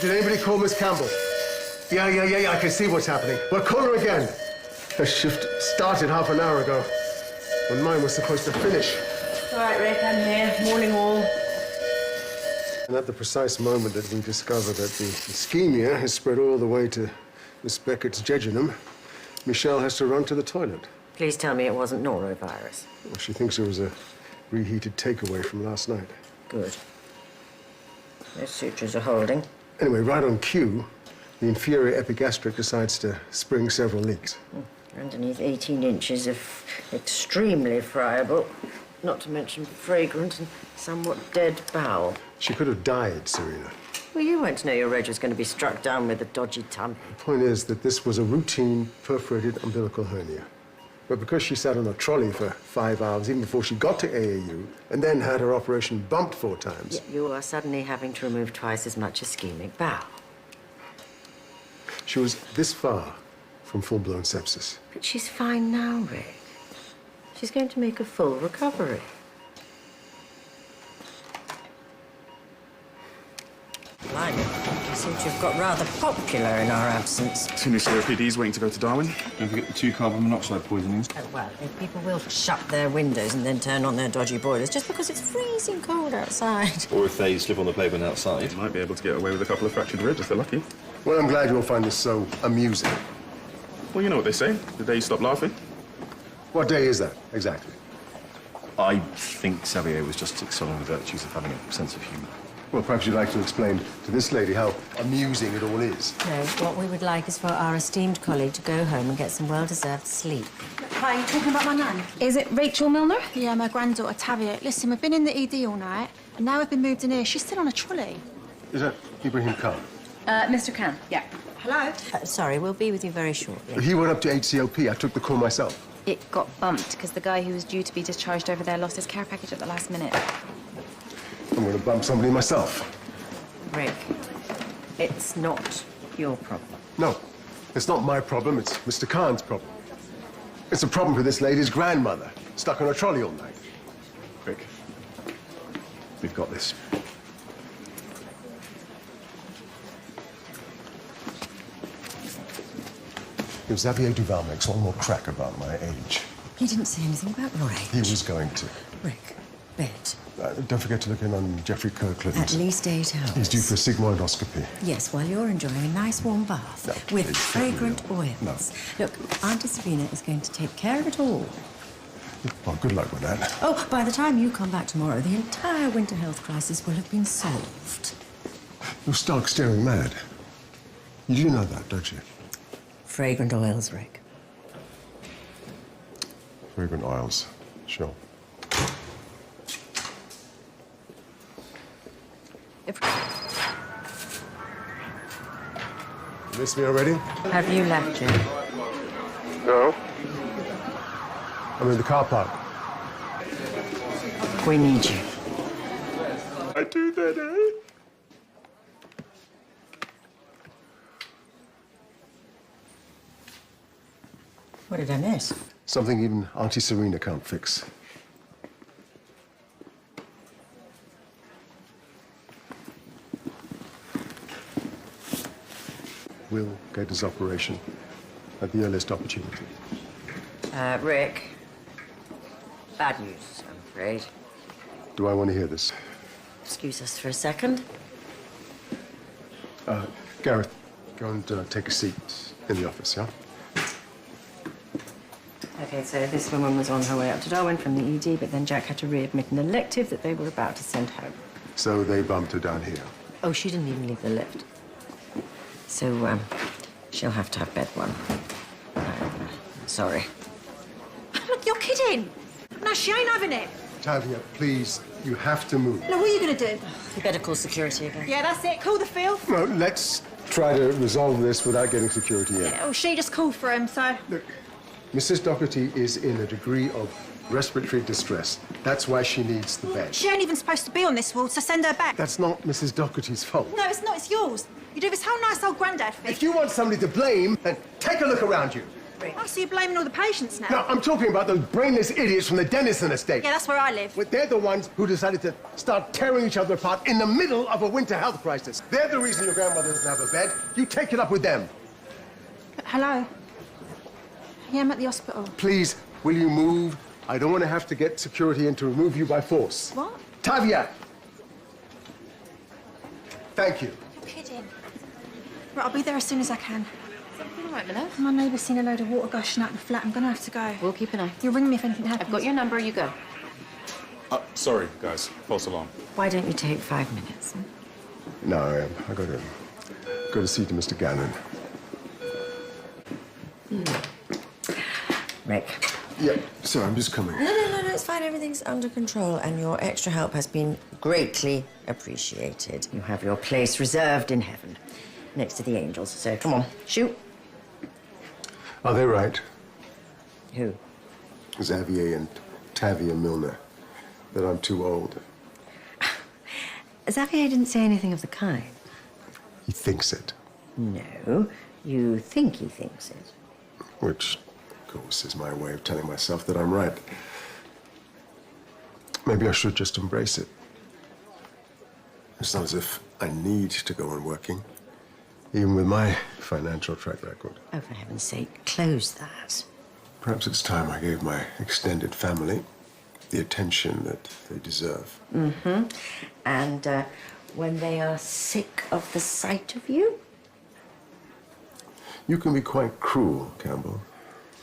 Did anybody call Miss Campbell? Yeah, I can see what's happening. Well, call her again. Her shift started half an hour ago, when mine was supposed to finish. All right, Rick, I'm here. Morning all. And at the precise moment that we discover that the ischemia has spread all the way to Miss Beckett's jejunum, Michelle has to run to the toilet. Please tell me it wasn't norovirus. Well, she thinks it was a reheated takeaway from last night. Good. Those sutures are holding. Anyway, right on cue, the inferior epigastric decides to spring several leaks. Underneath 18 inches of extremely friable, not to mention fragrant and somewhat dead bowel. She could have died, Serena. Well, you weren't to know your reg was going to be struck down with a dodgy tummy. The point is that this was a routine perforated umbilical hernia. But because she sat on a trolley for 5 hours, even before she got to AAU, and then had her operation bumped 4 times... Yeah, you are suddenly having to remove twice as much ischemic bowel. She was this far from full-blown sepsis. But she's fine now, Rick. She's going to make a full recovery. Blimey, you seem to have got rather popular in our absence. Senior COPD's waiting to go to Darwin. Don't forget the 2 carbon monoxide poisonings. Oh, well, if people will shut their windows and then turn on their dodgy boilers just because it's freezing cold outside. Or if they slip on the pavement outside. They might be able to get away with a couple of fractured ribs if they're lucky. Well, I'm glad you'll find this so amusing. Well, you know what they say, the day you stop laughing. What day is that, exactly? I think Xavier was just excelling the virtues of having a sense of humour. Well, perhaps you'd like to explain to this lady how amusing it all is. No, what we would like is for our esteemed colleague to go home and get some well-deserved sleep. Hi, you talking about my nan? Is it Rachel Milner? Yeah, my granddaughter, Tavia. Listen, we've been in the ED all night, and now we've been moved in here. She's still on a trolley. Is that Ibrahim Khan? Mr. Khan, yeah. Hello? Sorry, we'll be with you very shortly. He went up to HCOP. I took the call myself. It got bumped because the guy who was due to be discharged over there lost his care package at the last minute. I'm going to bump somebody myself. Rick, it's not your problem. No, it's not my problem. It's Mr. Khan's problem. It's a problem for this lady's grandmother, stuck on a trolley all night. Rick, we've got this. If Xavier Duval makes one more crack about my age... He didn't say anything about your age. He was going to. Rick, bed. Don't forget to look in on Jeffrey Kirkland. At least 8 hours. He's due for a sigmoidoscopy. Yes, while you're enjoying a nice warm bath No, with please, fragrant Serena. oils. No. Look, Auntie Serena is going to take care of it all. Well, good luck with that. Oh, by the time you come back tomorrow, the entire winter health crisis will have been solved. You're stark staring mad. You do know that, don't you? Fragrant oils, Rick. Fragrant oils, sure. You miss me already? Have you left yet? No. I'm in the car park. We need you. I do that, eh? What did I miss? Something even Auntie Serena can't fix. We'll get his operation at the earliest opportunity. Rick. Bad news, I'm afraid. Do I want to hear this? Excuse us for a second. Gareth, go and take a seat in the office, yeah? Okay, so this woman was on her way up to Darwin from the ED, but then Jack had to readmit an elective that they were about to send home. So they bumped her down here. Oh, she didn't even leave the lift. So, she'll have to have bed 1. Sorry. Look, you're kidding. No, she ain't having it. Tavia, please, you have to move. No, what are you going to do? You better call security again. Yeah, that's it. Call the field. No, let's try to resolve this without getting security in. Oh, she just called for him, so... Look, Mrs. Doherty is in a degree of respiratory distress. That's why she needs the bed. She ain't even supposed to be on this ward, so send her back. That's not Mrs. Doherty's fault. No, it's not. It's yours. You do this how nice old granddad thinks. If you want somebody to blame, then take a look around you. Oh, so you're blaming all the patients now? No, I'm talking about those brainless idiots from the Dennison estate. Yeah, that's where I live. Well, they're the ones who decided to start tearing each other apart in the middle of a winter health crisis. They're the reason your grandmother doesn't have a bed. You take it up with them. Hello? Yeah, I'm at the hospital. Please, will you move? I don't want to have to get security in to remove you by force. What? Tavia! Thank you. You're kidding. Right, I'll be there as soon as I can. All right, my love. My neighbour's seen a load of water gushing out the flat. I'm going to have to go. We'll keep an eye. You'll ring me if anything happens. I've got your number. You go. Sorry, guys. False alarm. Why don't you take 5 minutes? Hmm? No, I got to see to Mr. Gannon. Rick. Yeah, sorry, I'm just coming. No, it's fine. Everything's under control, and your extra help has been greatly appreciated. You have your place reserved in heaven, next to the angels. So come on, shoot. Are they right, Who? Xavier and Tavia Milner, that I'm too old? Xavier didn't say anything of the kind. He thinks it, No, you think he thinks it. which, of course, is my way of telling myself that I'm right. Maybe I should just embrace it. It's not as if I need to go on working, even with my financial track record. Oh, for heaven's sake, close that. Perhaps it's time I gave my extended family the attention that they deserve. And when they are sick of the sight of you, You can be quite cruel, Campbell.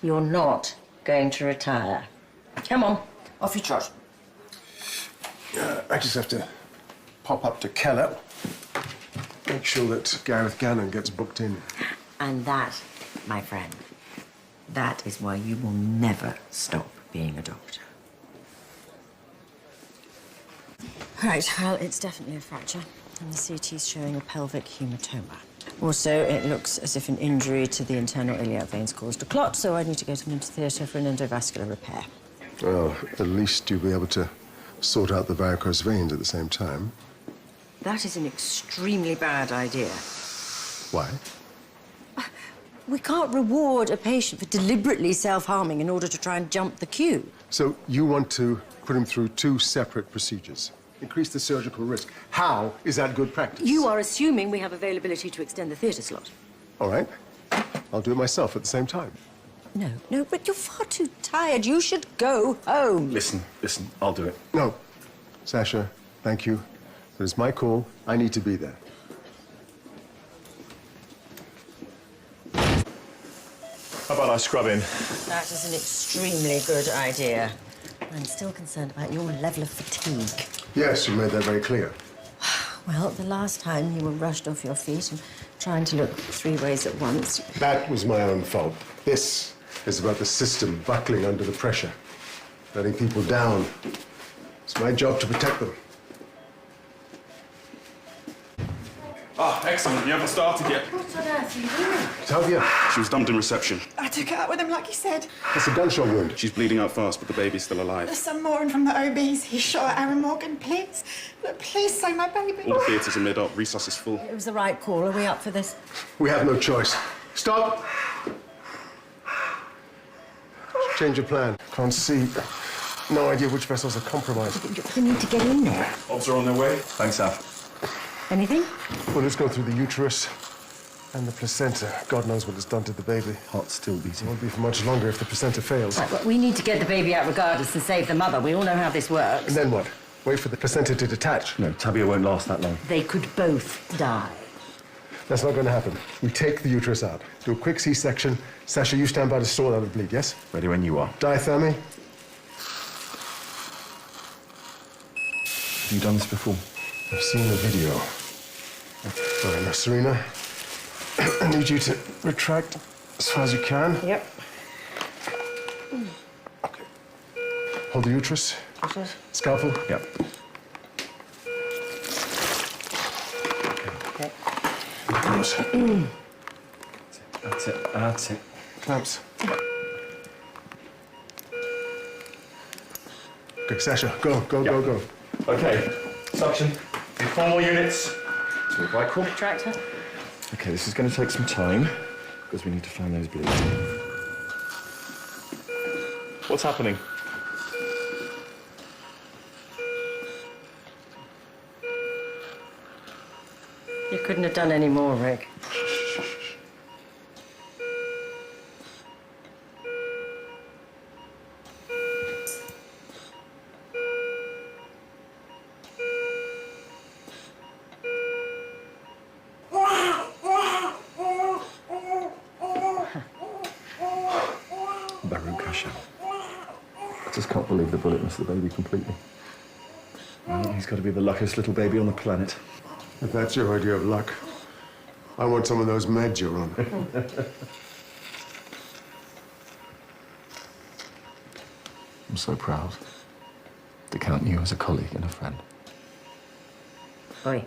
you're not going to retire. Come on, off you trot. I just have to pop up to Keller, make sure that Gareth Gannon gets booked in. And that, my friend, that is why you will never stop being a doctor. Right, well, it's definitely a fracture, and the CT's showing a pelvic hematoma. Also, it looks as if an injury to the internal iliac veins caused a clot, so I need to get him into theatre for an endovascular repair. Well, at least you'll be able to sort out the varicose veins at the same time. That is an extremely bad idea. Why? We can't reward a patient for deliberately self-harming in order to try and jump the queue. So you want to put him through 2 separate procedures, increase the surgical risk. How is that good practice? You are assuming we have availability to extend the theatre slot. All right. I'll do it myself at the same time. No, but you're far too tired. You should go home. Listen, I'll do it. No. Sasha, thank you. But it's my call. I need to be there. How about I scrub in? That is an extremely good idea. I'm still concerned about your level of fatigue. Yes, you made that very clear. Well, the last time you were rushed off your feet and trying to look 3 ways at once. That was my own fault. This is about the system buckling under the pressure, letting people down. It's my job to protect them. Ah, excellent. You haven't started yet. What on earth are you doing? Tavia, She was dumped in reception. I took it out with him like he said. that's a gunshot wound. She's bleeding out fast, but the baby's still There's alive. some more from the OBs. He shot at Aaron Morgan. Please, look, please save my baby. All the theatres are mid-up. Resus is full. It was the right call. Are we up for this? We have no choice. Stop! Change your plan. Can't see. No idea which vessels are compromised. You need to get in there. Obs are on their way. Thanks, Av. Anything? Well, let's go through the uterus and the placenta. God knows what it's done to the baby. Heart's still It beating. won't be for much longer if the placenta fails. Right, but we need to get the baby out regardless and save the mother. We all know how this works. And then what? Wait for the placenta to detach? No, Tabia won't last that long. They could both die. That's not going to happen. We take the uterus out. Do a quick C-section. Sasha, you stand by to stall out the bleed, yes? Ready when you are. Diathermy? Have you done this before? I've seen the video. All right, now, Serena, I need you to retract as far as you can. Yep. Okay. Hold the uterus. Scalpel. Yep. Okay. Close. That's it. That's it. Clamps. Okay, Sasha, go. Okay. Suction. 4 more units. To the right core. Retract her. Okay, this is going to take some time because we need to find those bleeds. What's happening? You couldn't have done any more, Rick. I just can't believe the bullet missed the baby completely. Well, he's got to be the luckiest little baby on the planet. If that's your idea of luck, I want some of those meds you're on. I'm so proud to count you as a colleague and a friend. Oi.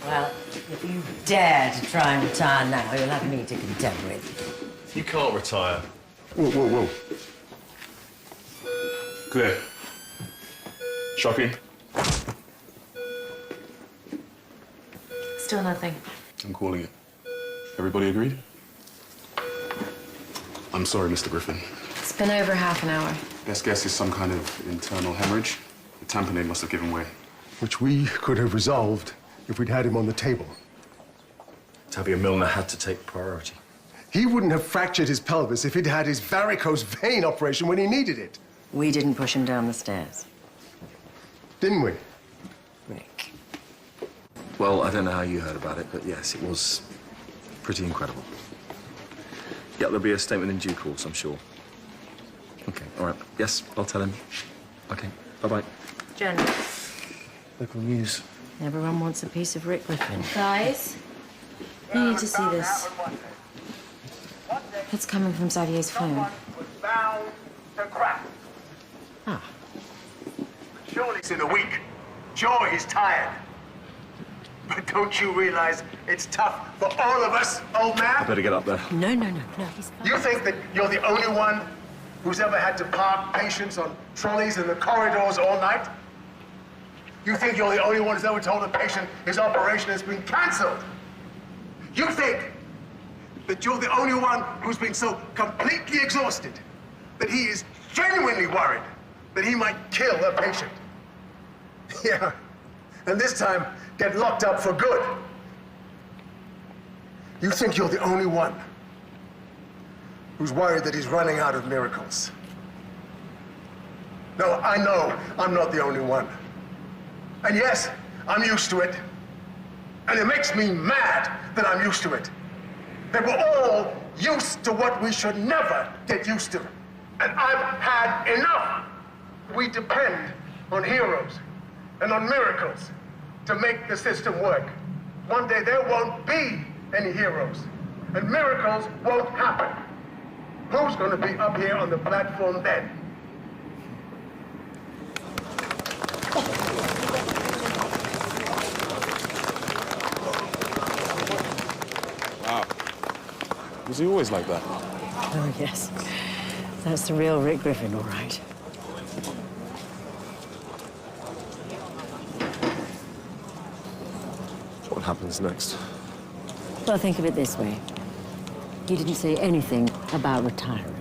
Well, if you dare to try and retire now, you'll have me to contend with. You can't retire. Whoa, whoa, whoa. Clear. Shocking. Still nothing. I'm calling it. Everybody agreed? I'm sorry, Mr. Griffin. It's been over half an hour. Best guess is some kind of internal hemorrhage. The tamponade must have given way. Which we could have resolved if we'd had him on the table. Tavia Milner had to take priority. He wouldn't have fractured his pelvis if he'd had his varicose vein operation when he needed it. We didn't push him down the stairs. Didn't we? Rick. Well, I don't know how you heard about it, but yes, it was pretty incredible. Yeah, there'll be a statement in due course, I'm sure. Okay, all right. Yes, I'll tell him. Okay, bye-bye. Jen. Local news. Everyone wants a piece of Rick Griffin. Guys, you need to see this. It's coming from Xavier's phone. Ah. Surely he's in a week. Sure, he's tired. But don't you realize it's tough for all of us, old man? I better get up there. No, he's fine. You think that you're the only one who's ever had to park patients on trolleys in the corridors all night? You think you're the only one who's ever told a patient his operation has been canceled? You think that you're the only one who's been so completely exhausted that he is genuinely worried that he might kill a patient? Yeah, and this time get locked up for good. You think you're the only one who's worried that he's running out of miracles. No, I know I'm not the only one. And yes, I'm used to it. And it makes me mad that I'm used to it. That we're all used to what we should never get used to. And I've had enough. We depend on heroes and on miracles to make the system work. One day there won't be any heroes, and miracles won't happen. Who's going to be up here on the platform then? Wow. Was he always like that? Oh, yes. That's the real Rick Griffin, all right. What happens next? Well, think of it this way. You didn't say anything about retiring.